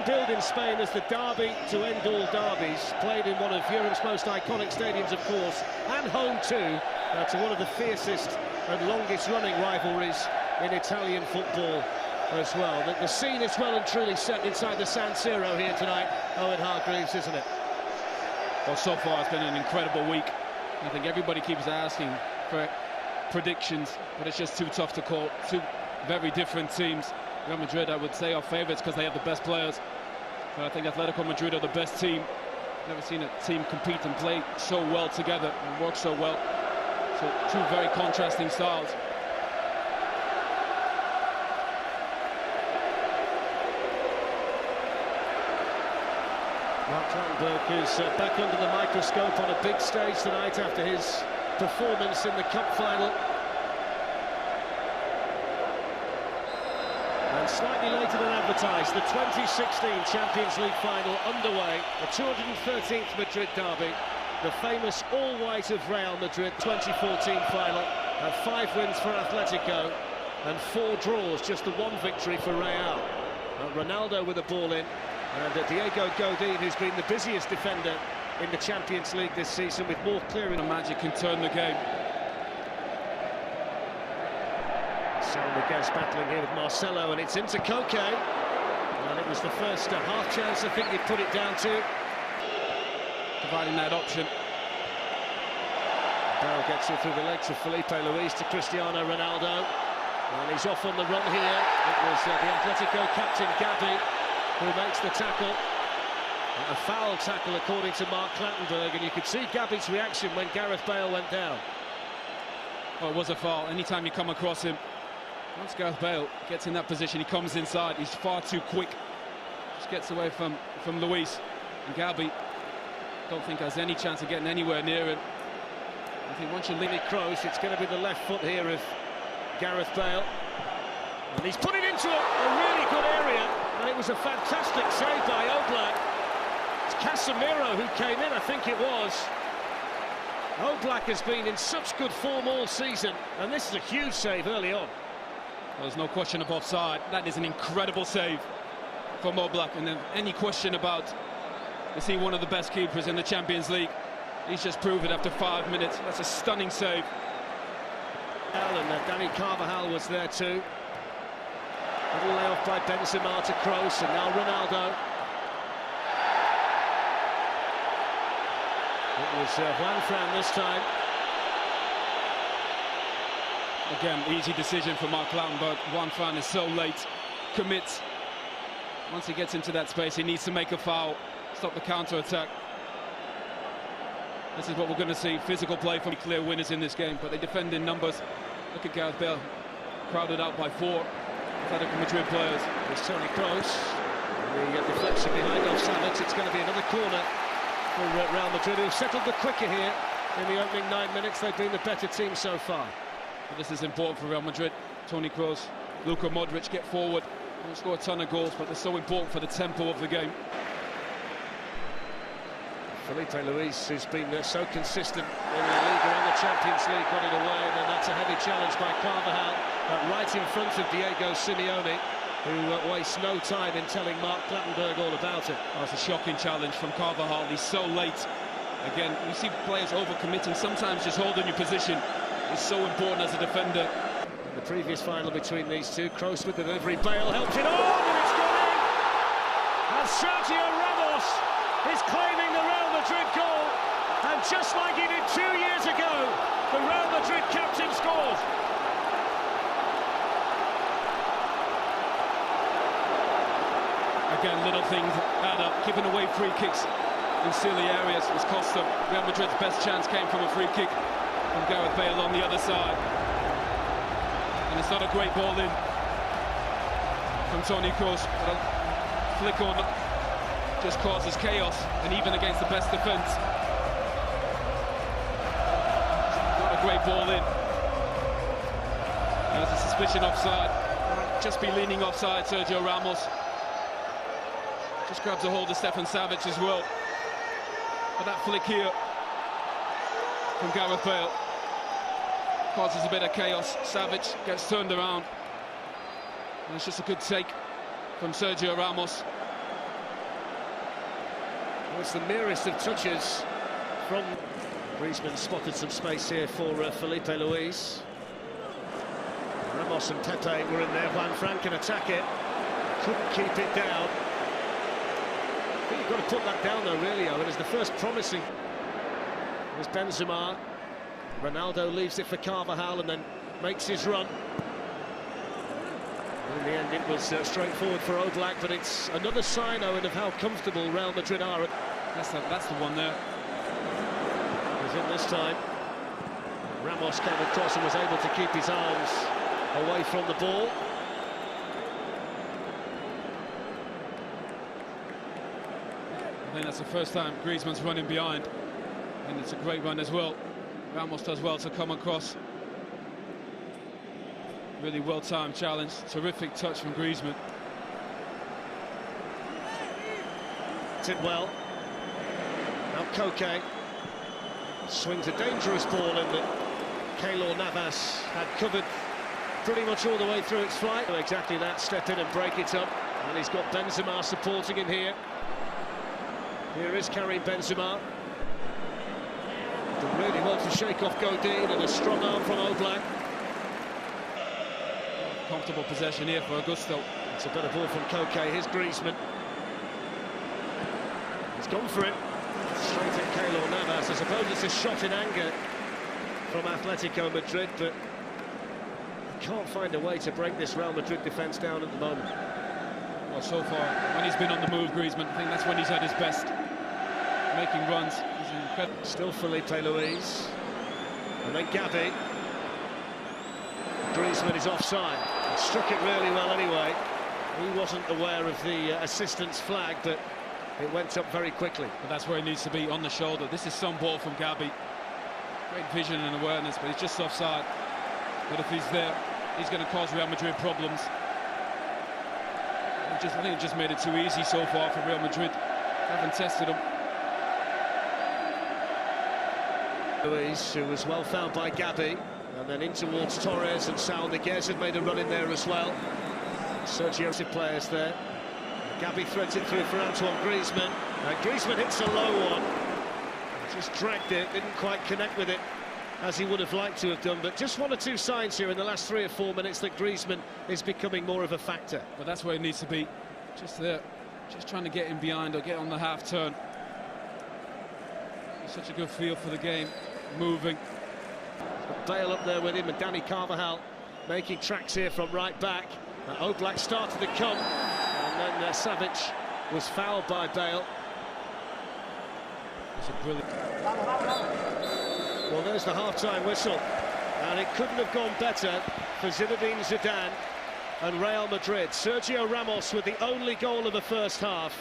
billed in Spain as the derby to end all derbies, played in one of Europe's most iconic stadiums, of course, and home too to one of the fiercest and longest-running rivalries in Italian football as well. The scene is well and truly set inside the San Siro here tonight, Owen Hargreaves, isn't it? Well, so far it's been an incredible week. I think everybody keeps asking for predictions, but it's just too tough to call. Two very different teams. Real Madrid, I would say, are favourites because they have the best players. But I think Atletico Madrid are the best team. Never seen a team compete and play so well together and work so well. So two very contrasting styles. Mark Clattenburg is back under the microscope on a big stage tonight after his performance in the cup final. And slightly later than advertised, the 2016 Champions League final underway, the 213th Madrid derby, the famous all-white of Real Madrid 2014 final, and 5 wins for Atletico and 4 draws, just the 1 victory for Real. Ronaldo with the ball in, and Diego Godin, who's been the busiest defender in the Champions League this season, with more clearing. The magic can turn the game. Salvador's battling here with Marcelo, and it's into Koke. And it was the first half chance I think you'd put it down to. Providing that option. Bale gets it through the legs of Felipe Luis to Cristiano Ronaldo. And he's off on the run here. It was the Atletico captain Gabi who makes the tackle. A foul tackle according to Mark Clattenburg, and you could see Gabi's reaction when Gareth Bale went down. Oh, it was a foul. Anytime you come across him, once Gareth Bale gets in that position, he comes inside. He's far too quick. Just gets away from Luis. And Gabi, don't think has any chance of getting anywhere near him. I think once you leave it close, it's going to be the left foot here of Gareth Bale. And he's put it into a really good area, and it was a fantastic save by Oblak. It's Casemiro who came in, I think it was. Oblak has been in such good form all season, and this is a huge save early on. There's no question of offside. That is an incredible save from Oblak, and then any question about is he one of the best keepers in the Champions League? He's just proved it after 5 minutes. That's a stunning save. And Dani Carvajal was there too. Little layoff by Benzema to Kroos, and now Ronaldo. It was Juan Fran this time. Again, easy decision for Mark Clattenburg. Juan Fran is so late, commits. Once he gets into that space, he needs to make a foul, stop the counter-attack. This is what we're going to see, physical play from clear winners in this game, but they defend in numbers. Look at Gareth Bale, crowded out by 4 Atletico Madrid players. There's Toni Kroos. The deflection behind Savage. It's going to be another corner for Real Madrid, who've settled the quicker here in the opening 9 minutes. They've been the better team so far. But this is important for Real Madrid. Toni Kroos, Luka Modric get forward. They don't score a ton of goals, but they're so important for the tempo of the game. Felipe Luis, who's been so consistent in La Liga and the Champions League, got it away, and then that's a heavy challenge by Carvajal, right in front of Diego Simeone, who wastes no time in telling Mark Clattenburg all about it. Oh, it's a shocking challenge from Carvajal. He's so late. Again, you see players overcommitting, sometimes just holding your position is so important as a defender. In the previous final between these two, Kroos with the delivery, Bale helped it on, and it's gone in! And Sergio Ramos is claiming the Real Madrid goal, and just like he did 2 years ago, the Real Madrid captain scores. Again, little things add up. Giving away free kicks in silly areas has cost them. Real Madrid's best chance came from a free kick from Gareth Bale on the other side. And it's not a great ball in from Toni Kroos, but a flick on just causes chaos, and even against the best defence. Not a great ball in. There's a suspicion offside. Just be leaning offside, Sergio Ramos. Just grabs a hold of Stefan Savic as well. But that flick here from Gareth Bale causes a bit of chaos. Savic gets turned around. And it's just a good take from Sergio Ramos. It's the merest of touches from Griezmann. Spotted some space here for Felipe Luis. Ramos and Pepe were in there. Juan Fran can attack it. Couldn't keep it down. I think you've got to put that down though, really, Owen. It's the first promising. There's Benzema. Ronaldo leaves it for Carvajal and then makes his run. In the end, it was straightforward for Oblak, but it's another sign, Owen, of how comfortable Real Madrid are. That's the one there. Was in this time. Ramos came across and was able to keep his arms away from the ball. I think that's the first time Griezmann's running behind, and it's a great run as well. Ramos does well to come across. Really well-timed challenge. Terrific touch from Griezmann. Did well. Now Koke swings a dangerous ball in that Keylor Navas had covered pretty much all the way through its flight. Exactly that, step in and break it up. And he's got Benzema supporting him here. Here is Karim Benzema. Did really well to shake off Godin, and a strong arm from Oblak. Comfortable possession here for Augusto. It's a better ball from Koke. Here's Griezmann. He's gone for it. Straight at Keylor Navas. I suppose it's a shot in anger from Atletico Madrid, but he can't find a way to break this Real Madrid defence down at the moment. Well, so far, when he's been on the move, Griezmann, I think that's when he's at his best. Making runs. He's incredible. Still Felipe Luis. And then Gavi. Griezmann is offside. He struck it really well anyway. He wasn't aware of the assistant's flag, but it went up very quickly. But that's where he needs to be, on the shoulder. This is some ball from Gavi. Great vision and awareness, but he's just offside. But if he's there, he's going to cause Real Madrid problems. I think it just made it too easy so far for Real Madrid. Haven't tested him. Luis, who was well fouled by Gavi, and then in towards Torres, and Saul Niguez had made a run in there as well. Sergio players there. Gavi threads it through for Antoine Griezmann. Griezmann hits a low one. Just dragged it, didn't quite connect with it as he would have liked to have done, but just one or two signs here in the last 3 or 4 minutes that Griezmann is becoming more of a factor. But that's where he needs to be, just there, just trying to get in behind or get on the half turn. Such a good feel for the game, moving. Bale up there with him, and Dani Carvajal making tracks here from right back. Oblak started to come, and then Savic was fouled by Bale. It's a brilliant... Well, there's the half-time whistle, and it couldn't have gone better for Zinedine Zidane and Real Madrid. Sergio Ramos with the only goal of the first half,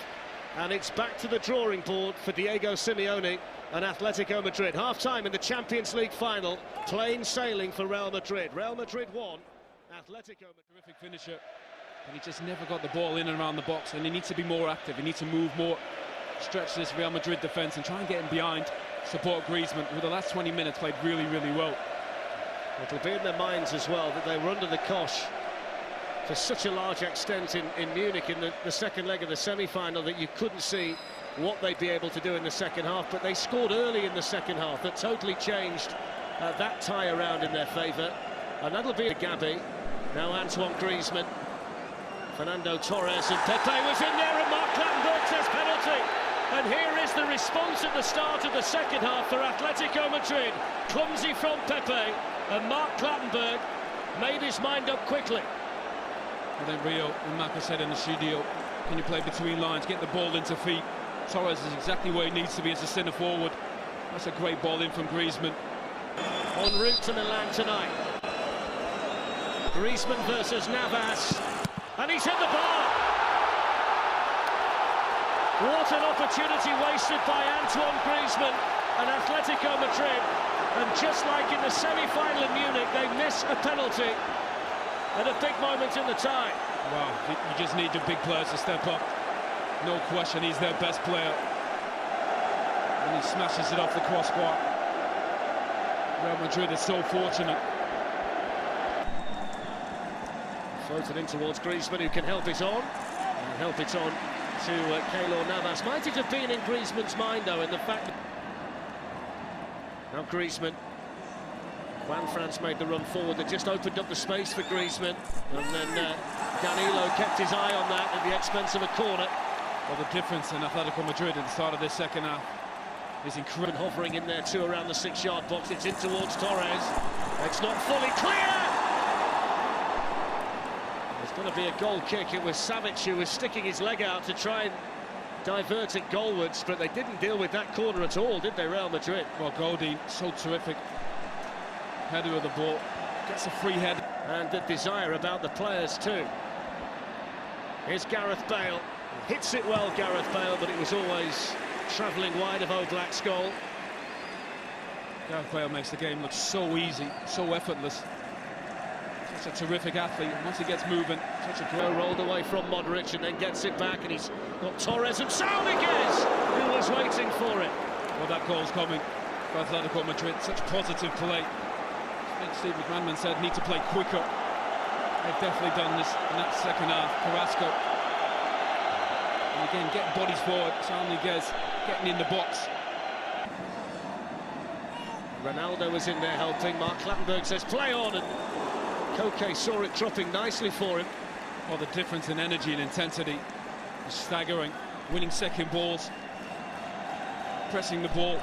and it's back to the drawing board for Diego Simeone and Atletico Madrid. Half-time in the Champions League final, plain sailing for Real Madrid. Real Madrid won, Atletico Madrid. Terrific finisher, and he just never got the ball in and around the box, and he needs to be more active, he needs to move more, stretch this Real Madrid defence and try and get him behind, support Griezmann, who the last 20 minutes played really, really well. It'll be in their minds as well that they were under the cosh to such a large extent in Munich in the second leg of the semi-final that you couldn't see what they'd be able to do in the second half, but they scored early in the second half. That totally changed that tie around in their favour, and that'll be a Gavi. Now Antoine Griezmann, Fernando Torres, and Pepe was in there, and Marc Clattenburg says penalty. And here is the response at the start of the second half for Atletico Madrid. Clumsy from Pepe, and Marc Clattenburg made his mind up quickly. I think Rio and Marco said in the studio, can you play between lines, get the ball into feet? Torres is exactly where he needs to be as a centre forward. That's a great ball in from Griezmann. En route to Milan tonight. Griezmann versus Navas, and he's hit the bar. What an opportunity wasted by Antoine Griezmann and Atletico Madrid. And just like in the semi-final in Munich, they miss a penalty at a big moment in the tie. Wow, you just need the big players to step up. No question, he's their best player. And he smashes it off the crossbar. Real Madrid is so fortunate. Floated in towards Griezmann, who can help it on. And help it on to Keylor Navas. Might it have been in Griezmann's mind, though, in the fact that... Now Griezmann. Juan France made the run forward. They just opened up the space for Griezmann. And then Danilo kept his eye on that at the expense of a corner. Well, the difference in Atletico Madrid at the start of this second half is incredible. Hovering in there too around the 6-yard box. It's in towards Torres. It's not fully clear. There's going to be a goal kick. It was Savic who was sticking his leg out to try and divert it goalwards, but they didn't deal with that corner at all, did they, Real Madrid? Well, Goldie, so terrific. Header of the ball, gets a free head. And the desire about the players too. Here's Gareth Bale. Hits it well, Gareth Bale, but it was always travelling wide of Oblak's goal. Gareth Bale makes the game look so easy, so effortless. Such a terrific athlete. Once he gets moving, such a great rolled away from Modric and then gets it back, and he's got Torres and Saúl who was waiting for it. Well, that goal's coming for Atletico Madrid. Such positive play. I think Steve McManaman said need to play quicker. They've definitely done this in that second half. Carrasco. And again, getting bodies forward. Saúl getting in the box. Ronaldo was in there helping. Mark Clattenburg says play on, and Koke saw it dropping nicely for him. Well, the difference in energy and intensity is staggering. Winning second balls, pressing the ball.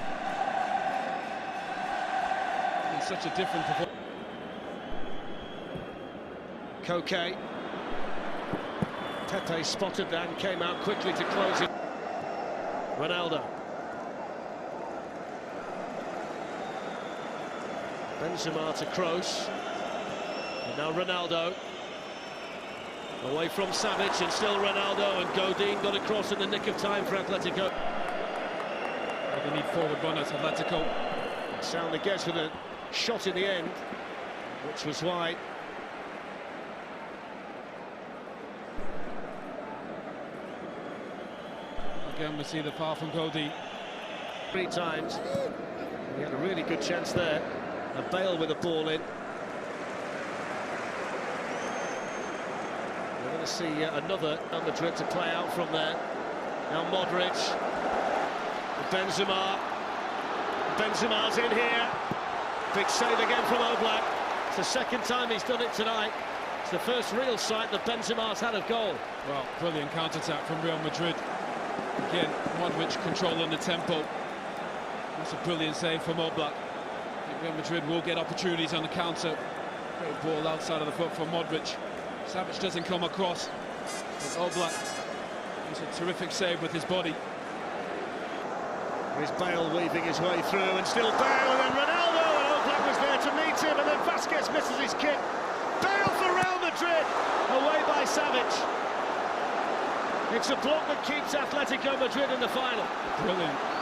It's such a different performance. Koke. Pepe spotted that and came out quickly to close it. Ronaldo. Benzema to Kroos. And now Ronaldo. Away from Savic, and still Ronaldo, and Godin got across in the nick of time for Atletico. They need forward runners, Atletico. Saúl Niguez with a shot in the end, which was wide. Again, we see the foul from Godin. 3 times. He had a really good chance there. A Bale with a ball in. We're going to see another Real Madrid to play out from there. Now Modric. Benzema. Benzema's in here. Big save again from Oblak. It's the second time he's done it tonight. It's the first real sight that Benzema's had of goal. Well, brilliant counter-attack from Real Madrid. Again, Modric controlling the tempo. That's a brilliant save from Oblak. I think Real Madrid will get opportunities on the counter. Great ball outside of the foot from Modric. Savic doesn't come across. But Oblak does a terrific save with his body. Here's Bale weaving his way through, and still Bale, and then Ronaldo, and Oblak was there to meet him, and then Vasquez misses his kick. Bale for Real Madrid, away by Savic. It's a block that keeps Atletico Madrid in the final.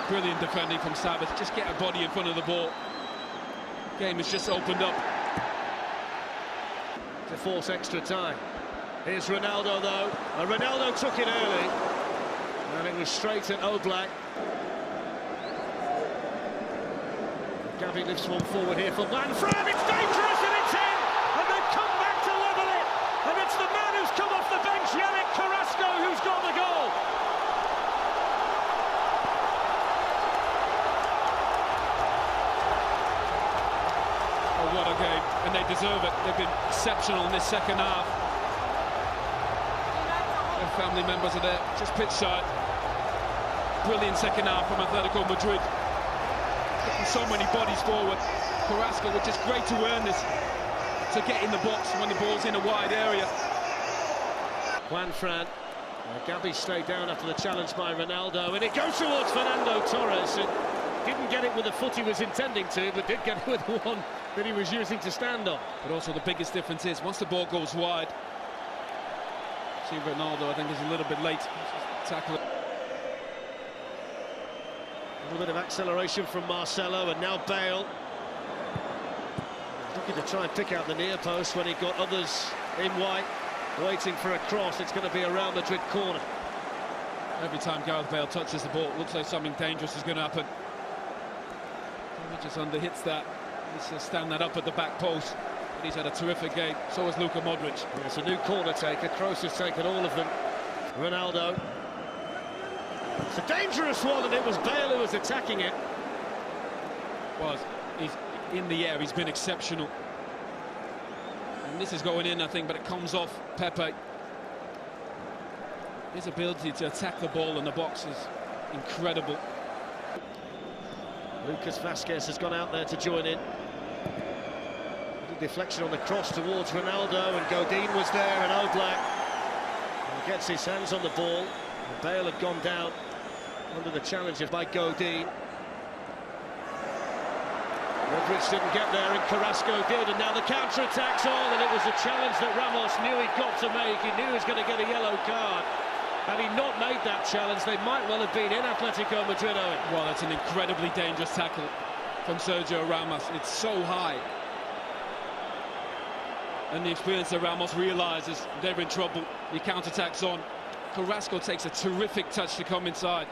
Brilliant defending from Savic. Just get a body in front of the ball. Game has just opened up. To force extra time. Here's Ronaldo, though. Ronaldo took it early, and it was straight at Oblak. Gavi lifts one forward here for Juan France. It's dangerous, and it's in! And they've come back to level it! And it's the man who's come off the bench, Yannick Carrasco, who's got the goal! Oh, what a game, and they deserve it. They've been exceptional in this second half. Their family members are there, just pitch side. Brilliant second half from Atletico Madrid. Getting so many bodies forward. Carrasco, which is great to earn this, to get in the box when the ball's in a wide area. Juan Fran. Gavi stayed down after the challenge by Ronaldo, and it goes towards Fernando Torres. And didn't get it with the foot he was intending to, but did get it with the one that he was using to stand on. But also the biggest difference is, once the ball goes wide, see Ronaldo, I think, is a little bit late. Tackle it. A little bit of acceleration from Marcelo, and now Bale. Looking to try and pick out the near post when he got others in white, waiting for a cross. It's going to be a Real Madrid corner. Every time Gareth Bale touches the ball, it looks like something dangerous is going to happen. He just underhits that. He's stand that up at the back post. But he's had a terrific game. So has Luka Modric. It's a new corner taker. Kroos has taken all of them. Ronaldo. It's a dangerous one, and it was Bale who was attacking it. Well, he's in the air, he's been exceptional. And this is going in, I think, but it comes off Pepe. His ability to attack the ball in the box is incredible. Lucas Vazquez has gone out there to join in. Deflection on the cross towards Ronaldo, and Godin was there, and Oblak gets his hands on the ball. And Bale had gone down under the challenge by Godin. Madrid didn't get there, and Carrasco did, and now the counter-attack's on, and it was a challenge that Ramos knew he'd got to make. He knew he was going to get a yellow card. Had he not made that challenge, they might well have been in Atletico Madrid, Owen. Well, it's an incredibly dangerous tackle from Sergio Ramos. It's so high. And the experience that Ramos realises they're in trouble. The counter-attack's on. Carrasco takes a terrific touch to come inside.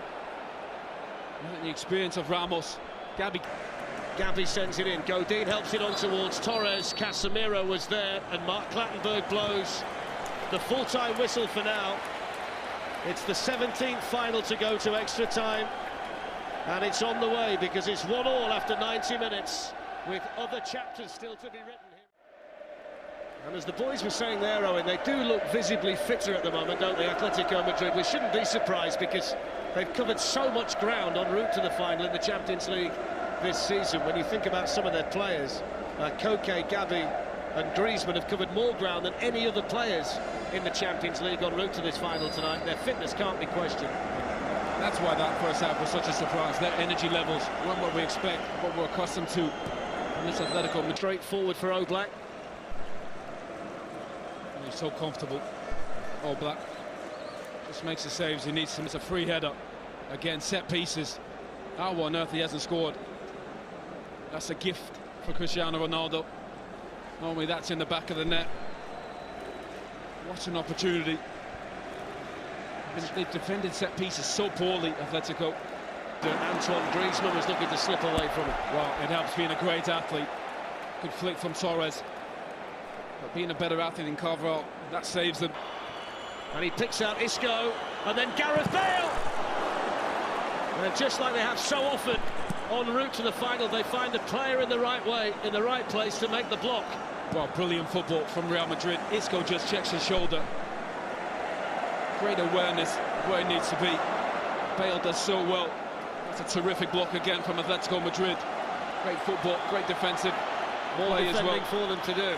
And the experience of Ramos. Gabi sends it in. Godin helps it on towards Torres. Casemiro was there, and Mark Clattenburg blows the full-time whistle for now. It's the 17th final to go to extra time, and it's on the way because it's 1-1 after 90 minutes, with other chapters still to be written here. And as the boys were saying there, Owen, they do look visibly fitter at the moment, don't they, Atletico Madrid? We shouldn't be surprised because they've covered so much ground en route to the final in the Champions League this season. When you think about some of their players, Koke, Gabi and Griezmann have covered more ground than any other players in the Champions League en route to this final tonight. Their fitness can't be questioned. That's why that first half was such a surprise. Their energy levels weren't what we expect, what we're accustomed to in this Atletico Madrid. Straight forward for Oblak. He's so comfortable. Oblak just makes the saves he needs. It's a free header. Again, set pieces. How on earth he hasn't scored? That's a gift for Cristiano Ronaldo. Normally that's in the back of the net. What an opportunity. They've defended set pieces so poorly, Atletico. Antoine Griezmann was looking to slip away from it. Well, it helps being a great athlete. Good flick from Torres. But being a better athlete than Carvalho, that saves them. And he picks out Isco, and then Gareth Bale! And just like they have so often en route to the final, they find the player in the right way, in the right place to make the block. Well, brilliant football from Real Madrid. Isco just checks his shoulder. Great awareness where he needs to be. Bale does so well. That's a terrific block again from Atletico Madrid. Great football, great defensive play as well. More defending for them to do.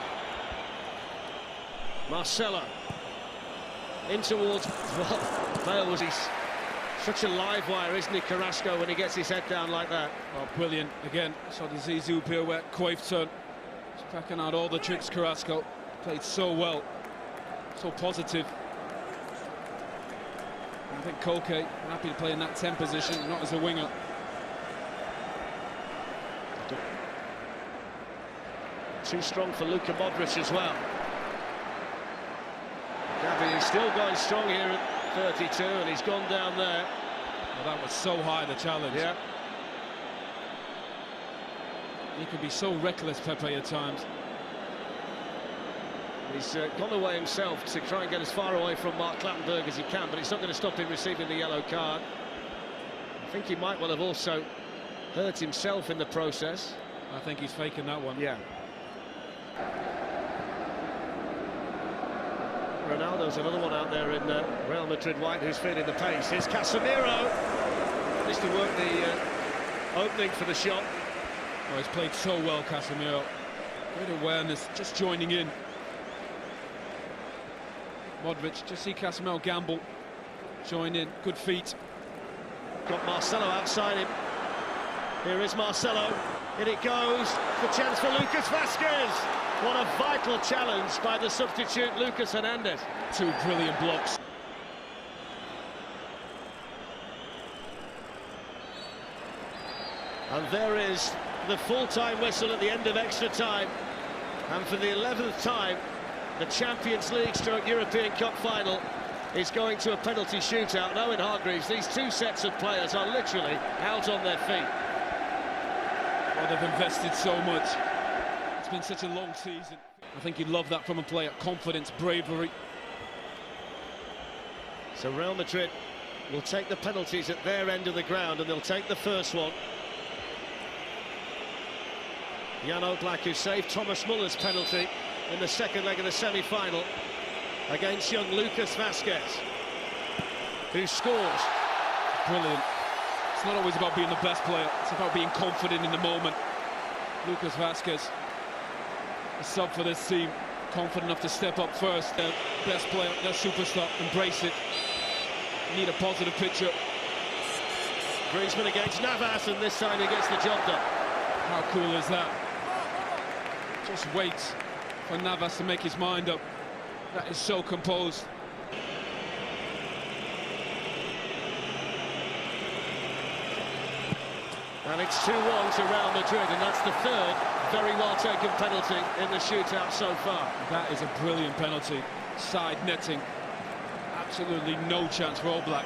Marcelo in towards, well, Bale was such a live wire, isn't he, Carrasco, when he gets his head down like that. Oh, brilliant again. So the Zizou pirouette, Cruyff turn. He's packing out all the tricks. Carrasco played so well, so positive. I think Koke happy to play in that 10 position, not as a winger. Too strong for Luka Modric as well. Gabi is still going strong here at 32, and he's gone down there. Well, that was so high, the challenge. Yeah. He could be so reckless, Pepe, at times. He's gone away himself to try and get as far away from Mark Clattenburg as he can, but it's not going to stop him receiving the yellow card. I think he might well have also hurt himself in the process. I think he's faking that one. Yeah. Ronaldo's another one out there in Real Madrid white who's feeling the pace. Here's Casemiro. Managed to work the opening for the shot. Oh, he's played so well, Casemiro. Great awareness, just joining in. Modric, just see Casemiro gamble. Join in, good feet. Got Marcelo outside him. Here is Marcelo. In it goes. The chance for Lucas Vazquez. What a vital challenge by the substitute Lucas Hernandez. Two brilliant blocks. And there is the full-time whistle at the end of extra time. And for the 11th time, the Champions League / European Cup final is going to a penalty shootout. Now in Hargreaves, these two sets of players are literally out on their feet. Well, they've invested so much. It's been such a long season. I think you'd love that from a player. Confidence, bravery. So Real Madrid will take the penalties at their end of the ground, and they'll take the first one. Jan Oblak, who saved Thomas Muller's penalty in the second leg of the semi-final against young Lucas Vazquez, who scores. Brilliant. It's not always about being the best player, it's about being confident in the moment. Lucas Vazquez, a sub for this team, confident enough to step up first. Their best player, their superstar, embrace it. You need a positive picture. Griezmann against Navas, and this time he gets the job done. How cool is that? Just waits for Navas to make his mind up. That is so composed. And it's 2-1 to Real Madrid, and that's the third very well-taken penalty in the shootout so far. That is a brilliant penalty. Side netting. Absolutely no chance for Oblak.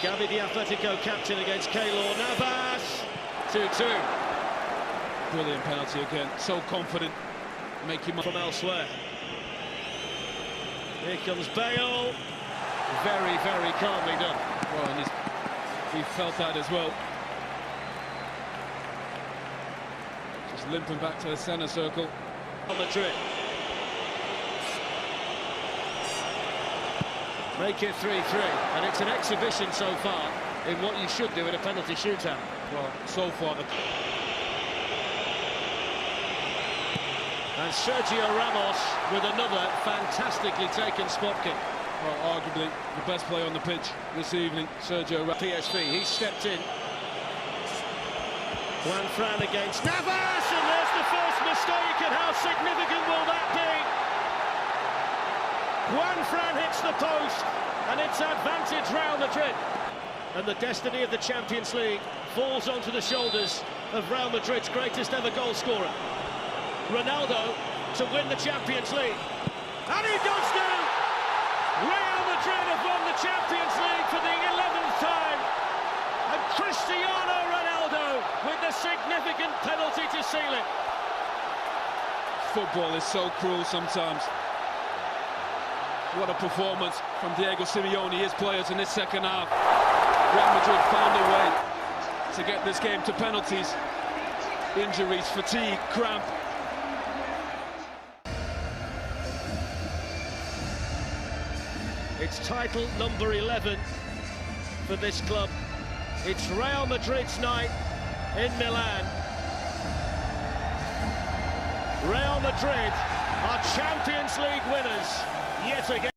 Gavi, the Atletico captain, against Keylor Navas. 2-2. Brilliant penalty again. So confident. Making from elsewhere. Here comes Bale. Very, very calmly done. Well, and he felt that as well. Just limping back to the centre circle. Madrid. Make it 3-3, and it's an exhibition so far in what you should do in a penalty shootout. Well, so far and Sergio Ramos with another fantastically taken spot kick. Well, arguably the best player on the pitch this evening, Sergio Ramos. PSV, he stepped in. Juan Fran against Navas, and there's the first mistake, and how significant will that be? Juan Fran hits the post, and it's advantage Real Madrid. And the destiny of the Champions League falls onto the shoulders of Real Madrid's greatest ever goal scorer, Ronaldo, to win the Champions League. And he does do! Real Madrid have won the Champions League for the 11th time. And Cristiano Ronaldo with the significant penalty to seal it. Football is so cruel sometimes. What a performance from Diego Simeone, his players in this second half. Real Madrid found a way to get this game to penalties. Injuries, fatigue, cramp. It's title number 11 for this club. It's Real Madrid's night in Milan. Real Madrid are Champions League winners yet again.